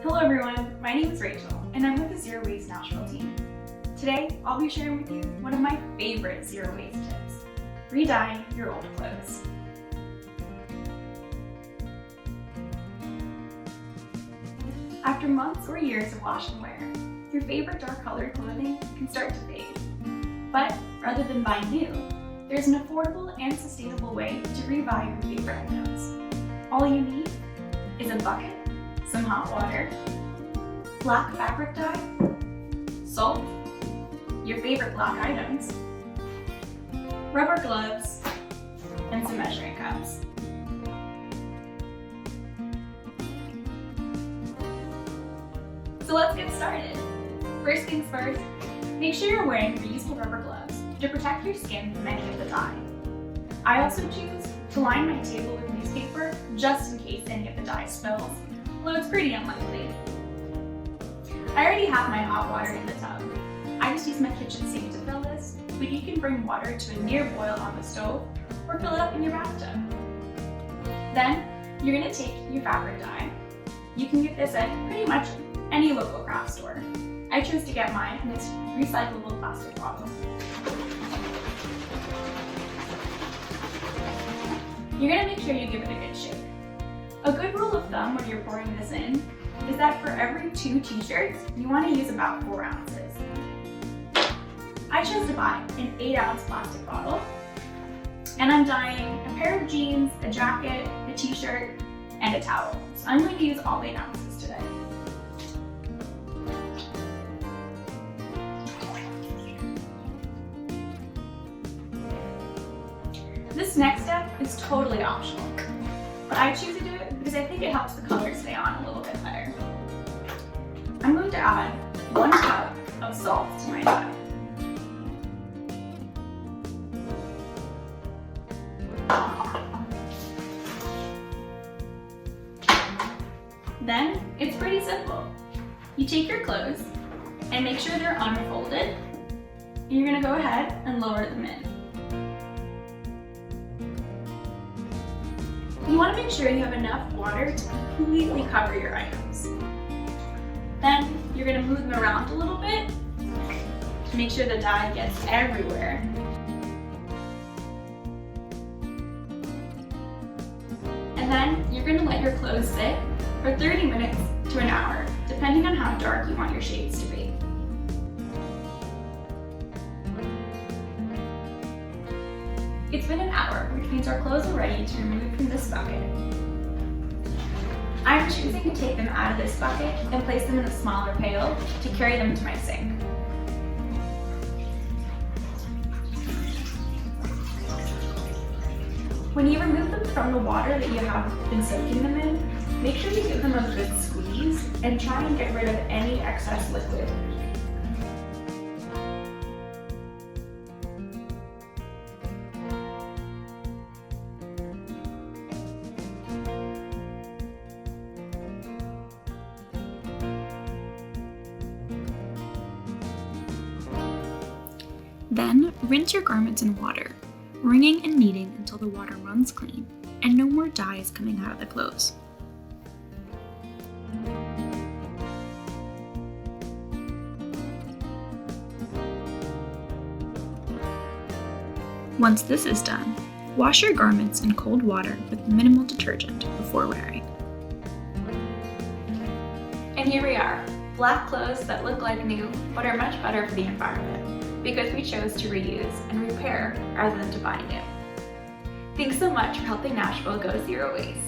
Hello everyone, my name is Rachel and I'm with the Zero Waste Nashville team. Today, I'll be sharing with you one of my favorite zero waste tips, re-dyeing your old clothes. After months or years of wash and wear, your favorite dark colored clothing can start to fade. But rather than buying new, there's an affordable and sustainable way to re-buy your favorite items. All you need is a bucket, some hot water, black fabric dye, salt, your favorite black items, rubber gloves, and some measuring cups. So let's get started. First things first, make sure you're wearing reusable rubber gloves to protect your skin from any of the dye. I also choose to line my table with newspaper just in case any of the dye spills, although it's pretty unlikely. I already have my hot water in the tub. I just use my kitchen sink to fill this, but you can bring water to a near boil on the stove or fill it up in your bathtub. Then, you're going to take your fabric dye. You can get this at pretty much any local craft store. I chose to get mine in this recyclable plastic bottle. You're going to make sure you give it a good shake. A good rule of thumb when you're pouring this in is that for every 2 t-shirts, you want to use about 4 ounces. I chose to buy an 8-ounce plastic bottle, and I'm dyeing a pair of jeans, a jacket, a t-shirt, and a towel. So I'm going to use all 8 ounces today. This next step is totally optional, but I choose to do it because I think it helps the color stay on a little bit better. I'm going to add 1 cup of salt to my dye. Then, it's pretty simple. You take your clothes and make sure they're unfolded, and you're going to go ahead and lower them in. You want to make sure you have enough water to completely cover your items. Then you're going to move them around a little bit to make sure the dye gets everywhere. And then you're going to let your clothes sit for 30 minutes to an hour, depending on how dark you want your shades to be. It's been an hour, which means our clothes are ready to remove from this bucket. I'm choosing to take them out of this bucket and place them in a smaller pail to carry them to my sink. When you remove them from the water that you have been soaking them in, make sure you give them a good squeeze and try and get rid of any excess liquid. Then, rinse your garments in water, wringing and kneading until the water runs clean and no more dye is coming out of the clothes. Once this is done, wash your garments in cold water with minimal detergent before wearing. And here we are, black clothes that look like new but are much better for the environment, because we chose to reuse and repair rather than to buy new. Thanks so much for helping Nashville go zero waste.